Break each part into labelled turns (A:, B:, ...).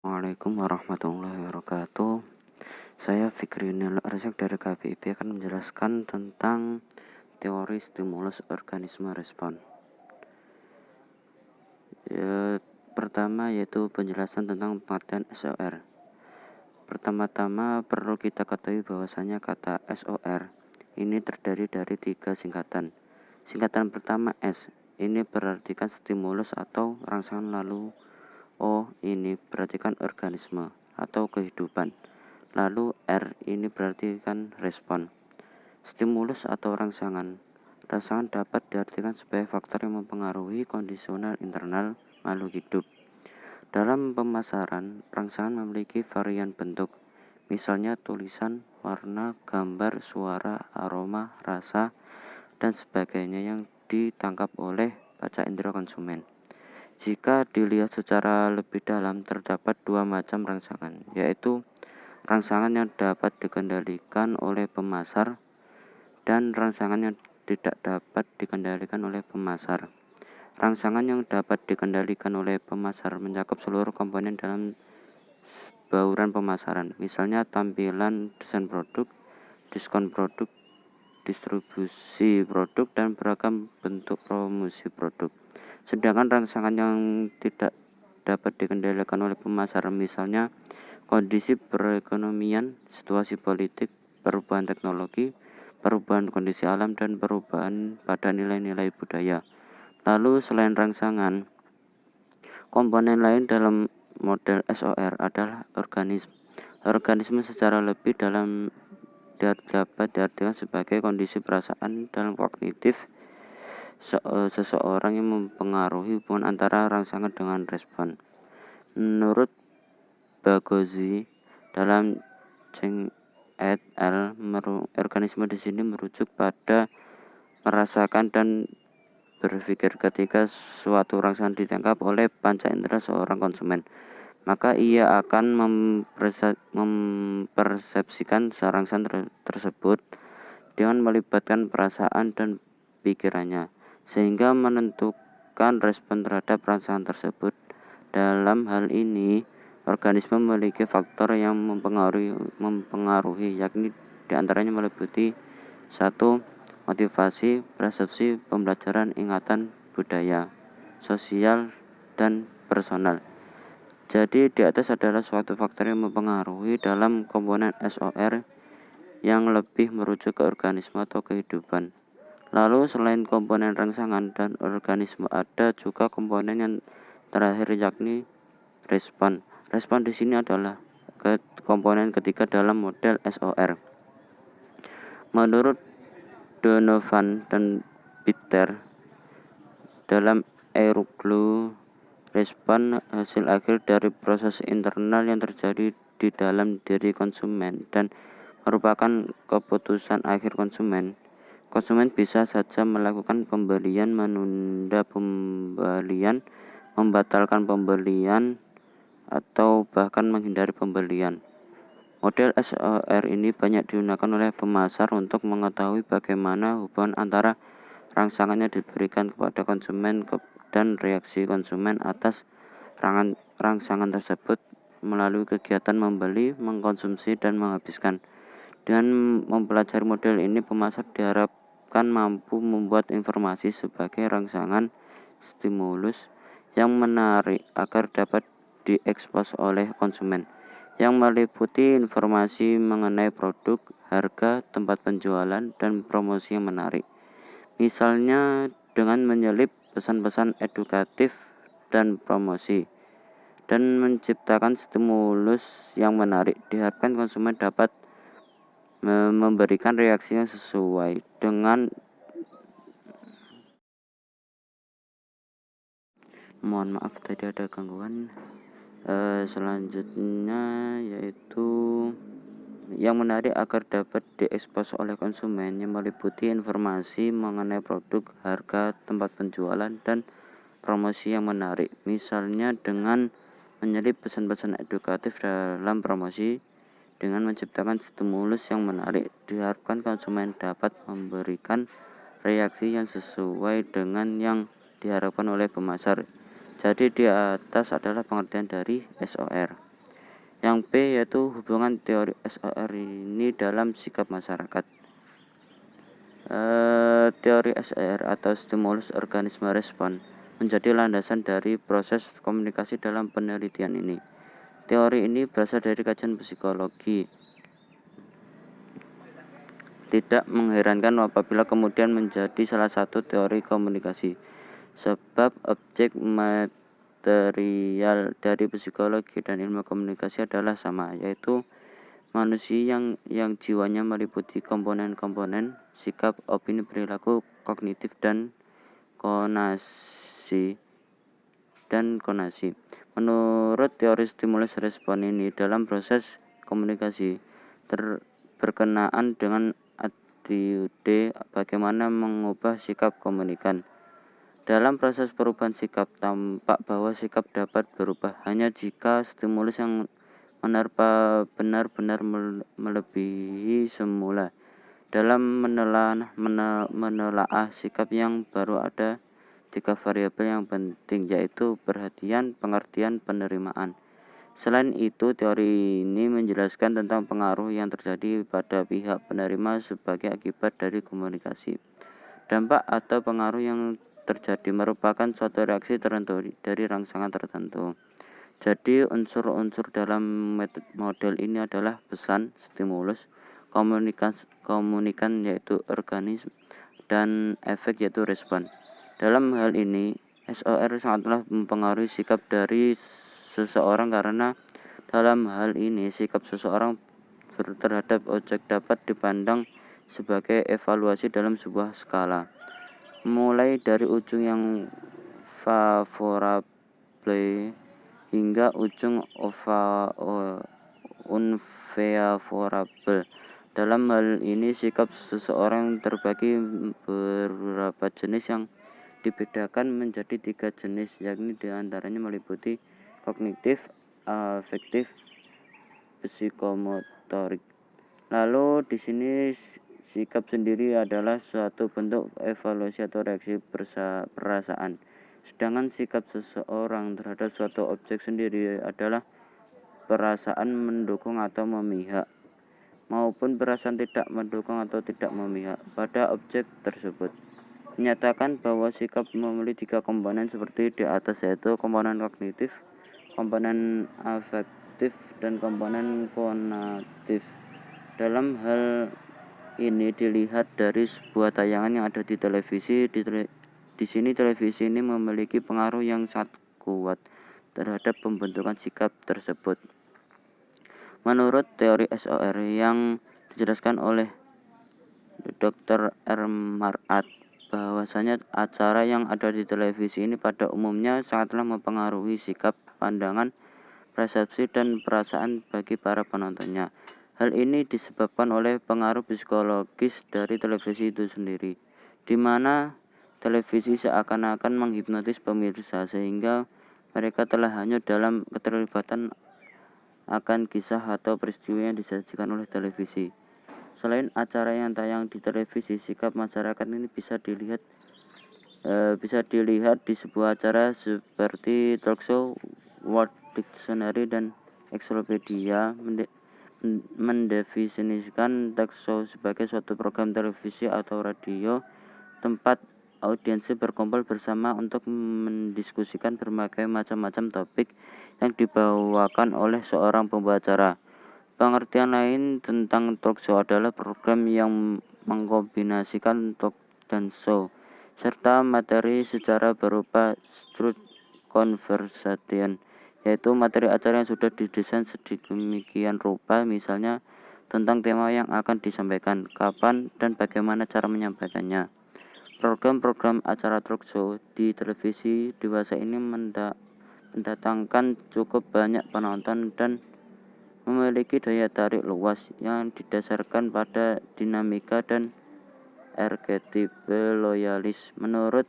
A: Assalamualaikum warahmatullahi wabarakatuh. Saya Fikri Yunil Arzak dari KBIP akan menjelaskan tentang teori stimulus organisme respon. Pertama yaitu penjelasan tentang pengertian SOR. Pertama-tama perlu kita ketahui bahwasanya kata SOR ini terdiri dari 3 singkatan. Singkatan pertama S ini berartikan stimulus atau rangsangan, lalu O ini berartikan organisme atau kehidupan, lalu R ini berartikan respon. Stimulus atau rangsangan. Rangsangan dapat diartikan sebagai faktor yang mempengaruhi kondisional internal makhluk hidup. Dalam pemasaran, rangsangan memiliki varian bentuk, misalnya tulisan, warna, gambar, suara, aroma, rasa, dan sebagainya yang ditangkap oleh panca indera konsumen. Jika dilihat secara lebih dalam, terdapat 2 macam rangsangan, yaitu rangsangan yang dapat dikendalikan oleh pemasar dan rangsangan yang tidak dapat dikendalikan oleh pemasar. Rangsangan yang dapat dikendalikan oleh pemasar mencakup seluruh komponen dalam bauran pemasaran, misalnya tampilan, desain produk, diskon produk, distribusi produk, dan beragam bentuk promosi produk. Sedangkan rangsangan yang tidak dapat dikendalikan oleh pemasar, misalnya kondisi perekonomian, situasi politik, perubahan teknologi, perubahan kondisi alam, dan perubahan pada nilai-nilai budaya. Lalu selain rangsangan, komponen lain dalam model SOR adalah organisme. Organisme secara lebih dalam dapat diartikan sebagai kondisi perasaan dan kognitif seseorang yang mempengaruhi hubungan antara rangsangan dengan respon. Menurut Bagozzi dalam Cheng et al., organisme di sini merujuk pada merasakan dan berpikir. Ketika suatu rangsangan ditangkap oleh panca indera seorang konsumen, maka ia akan mempersepsikan rangsangan tersebut dengan melibatkan perasaan dan pikirannya, sehingga menentukan respon terhadap rangsangan tersebut. Dalam hal ini, organisme memiliki faktor yang mempengaruhi, yakni diantaranya meliputi 1. Motivasi, persepsi, pembelajaran, ingatan, budaya, sosial, dan personal. Jadi di atas adalah suatu faktor yang mempengaruhi dalam komponen SOR yang lebih merujuk ke organisme atau kehidupan. Lalu selain komponen rangsangan dan organisme, ada juga komponen yang terakhir, yakni respon. Respon di sini adalah komponen ketiga dalam model SOR. Menurut Donovan dan Bitter dalam Euroglow, respon hasil akhir dari proses internal yang terjadi di dalam diri konsumen dan merupakan keputusan akhir konsumen. Konsumen bisa saja melakukan pembelian, menunda pembelian, membatalkan pembelian, atau bahkan menghindari pembelian. Model SOR ini banyak digunakan oleh pemasar untuk mengetahui bagaimana hubungan antara rangsangan yang diberikan kepada konsumen dan reaksi konsumen atas rangsangan tersebut melalui kegiatan membeli, mengkonsumsi, dan menghabiskan. Dengan mempelajari model ini, pemasar diharapkan mampu membuat informasi sebagai rangsangan stimulus yang menarik agar dapat diekspos oleh konsumen, yang meliputi informasi mengenai produk, harga, tempat penjualan, dan promosi yang menarik. Misalnya dengan menyelip pesan-pesan edukatif dan promosi, dan menciptakan stimulus yang menarik. Diharapkan konsumen dapat memberikan reaksi yang sesuai dengan mohon maaf tadi ada gangguan. Selanjutnya yaitu yang menarik agar dapat diekspos oleh konsumen, yang meliputi informasi mengenai produk, harga, tempat penjualan, dan promosi yang menarik. Misalnya dengan menyelip pesan-pesan edukatif dalam promosi. Dengan menciptakan stimulus yang menarik, diharapkan konsumen dapat memberikan reaksi yang sesuai dengan yang diharapkan oleh pemasar. Jadi di atas adalah pengertian dari SOR. Yang P yaitu hubungan teori SOR ini dalam sikap masyarakat. Teori SOR atau stimulus organisme respon menjadi landasan dari proses komunikasi dalam penelitian ini. Teori ini berasal dari kajian psikologi. Tidak mengherankan apabila kemudian menjadi salah satu teori komunikasi, sebab objek material dari psikologi dan ilmu komunikasi adalah sama, yaitu manusia yang jiwanya meliputi komponen-komponen sikap, opini, perilaku, kognitif, dan konasi. Menurut teori stimulus respon ini, dalam proses komunikasi berkenaan dengan attitude, bagaimana mengubah sikap komunikan. Dalam proses perubahan sikap, tampak bahwa sikap dapat berubah hanya jika stimulus yang menerpa benar-benar melebihi semula. Dalam menelaah sikap yang baru ada 3 variabel yang penting, yaitu perhatian, pengertian, penerimaan. Selain itu, teori ini menjelaskan tentang pengaruh yang terjadi pada pihak penerima sebagai akibat dari komunikasi. Dampak atau pengaruh yang terjadi merupakan suatu reaksi tertentu dari rangsangan tertentu. Jadi unsur-unsur dalam model ini adalah pesan, stimulus, komunikan yaitu organisme, dan efek yaitu respon. Dalam hal ini, SOR sangatlah mempengaruhi sikap dari seseorang karena dalam hal ini sikap seseorang terhadap objek dapat dipandang sebagai evaluasi dalam sebuah skala, mulai dari ujung yang favorable hingga ujung unfavorable. Dalam hal ini sikap seseorang terbagi beberapa jenis yang dibedakan menjadi 3 jenis, yakni diantaranya meliputi kognitif, afektif, psikomotorik. Lalu di sini sikap sendiri adalah suatu bentuk evaluasi atau reaksi perasaan. Sedangkan sikap seseorang terhadap suatu objek sendiri adalah perasaan mendukung atau memihak, maupun perasaan tidak mendukung atau tidak memihak pada objek tersebut. Menyatakan bahwa sikap memiliki 3 komponen seperti di atas, yaitu komponen kognitif, komponen afektif, dan komponen konatif. Dalam hal ini dilihat dari sebuah tayangan yang ada di televisi. Di sini televisi ini memiliki pengaruh yang sangat kuat terhadap pembentukan sikap tersebut. Menurut teori SOR yang dijelaskan oleh Dr. R. Mar'at, bahwasanya acara yang ada di televisi ini pada umumnya sangatlah mempengaruhi sikap, pandangan, persepsi, dan perasaan bagi para penontonnya. Hal ini disebabkan oleh pengaruh psikologis dari televisi itu sendiri, di mana televisi seakan-akan menghipnotis pemirsa sehingga mereka telah hanyut dalam keterlibatan akan kisah atau peristiwa yang disajikan oleh televisi. Selain acara yang tayang di televisi, sikap masyarakat ini bisa dilihat di sebuah acara seperti talk show, World Dictionary, dan Encyclopedia mendefinisikan talk show sebagai suatu program televisi atau radio tempat audiensi berkumpul bersama untuk mendiskusikan berbagai macam-macam topik yang dibawakan oleh seorang pembicara. Pengertian lain tentang talk show adalah program yang mengkombinasikan talk dan show serta materi secara berupa structured conversation, yaitu materi acara yang sudah didesain sedemikian rupa, misalnya tentang tema yang akan disampaikan, kapan, dan bagaimana cara menyampaikannya. Program-program acara talk show di televisi dewasa ini mendatangkan cukup banyak penonton dan memiliki daya tarik luas yang didasarkan pada dinamika dan arketipe loyalis. Menurut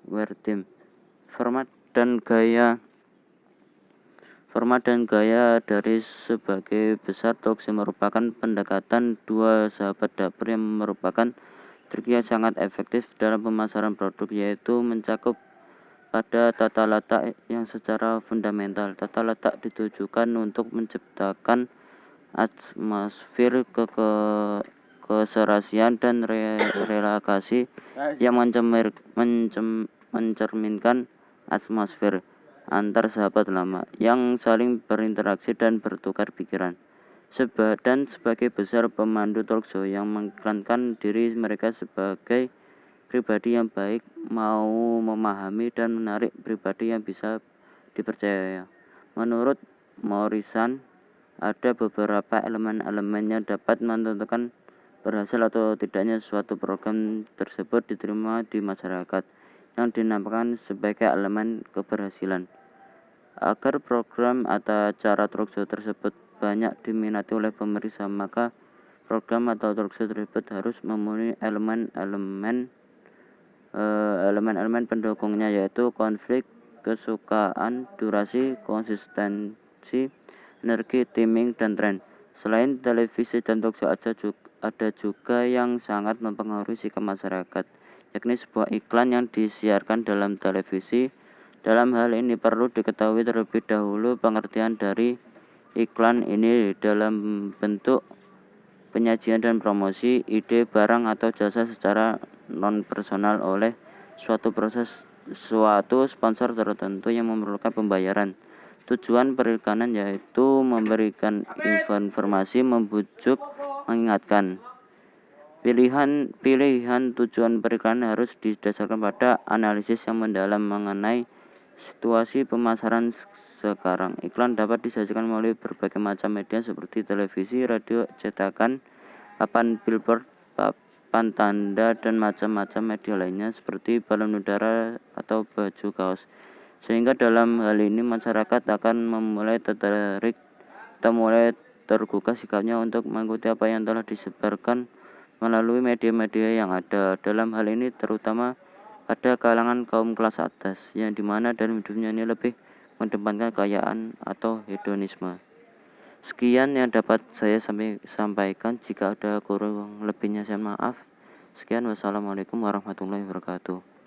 A: Werthim, format dan gaya dari sebagai besar talk show merupakan pendekatan dua sahabat dapur yang merupakan trik yang sangat efektif dalam pemasaran produk, yaitu mencakup pada tata letak yang secara fundamental. Tata letak ditujukan untuk menciptakan atmosfer keserasian dan relakasi yang mencerminkan atmosfer antar sahabat lama yang saling berinteraksi dan bertukar pikiran. Dan sebagai besar pemandu talkshow yang mengiklankan diri mereka sebagai pribadi yang baik, mau memahami dan menarik, pribadi yang bisa dipercaya. Menurut Morrison, ada beberapa elemen-elemen yang dapat menentukan berhasil atau tidaknya suatu program tersebut diterima di masyarakat, yang dinamakan sebagai elemen keberhasilan. Agar program atau acara talkshow tersebut banyak diminati oleh pemirsa, maka program atau talkshow tersebut harus memenuhi elemen-elemen pendukungnya, yaitu konflik, kesukaan, durasi, konsistensi, energi, timing, dan tren. Selain televisi dan talkshow, ada juga yang sangat mempengaruhi sikap masyarakat, yakni sebuah iklan yang disiarkan dalam televisi. Dalam hal ini perlu diketahui terlebih dahulu pengertian dari iklan ini dalam bentuk penyajian dan promosi ide barang atau jasa secara non-personal oleh suatu sponsor tertentu yang memerlukan pembayaran. Tujuan periklanan yaitu memberikan informasi, membujuk, mengingatkan. Pilihan tujuan periklanan harus didasarkan pada analisis yang mendalam mengenai situasi pemasaran sekarang. Iklan dapat disajikan melalui berbagai macam media seperti televisi, radio, cetakan, papan billboard, papan tanda, dan macam-macam media lainnya seperti balon udara atau baju kaos. Sehingga dalam hal ini masyarakat akan mulai tertarik atau mulai tergugah sikapnya untuk mengikuti apa yang telah disebarkan melalui media-media yang ada. Dalam hal ini terutama pada kalangan kaum kelas atas, yang dimana dalam hidupnya ini lebih mengedepankan kekayaan atau hedonisme. Sekian yang dapat saya sampaikan. Jika ada kurang lebihnya saya maaf. Sekian, wassalamualaikum warahmatullahi wabarakatuh.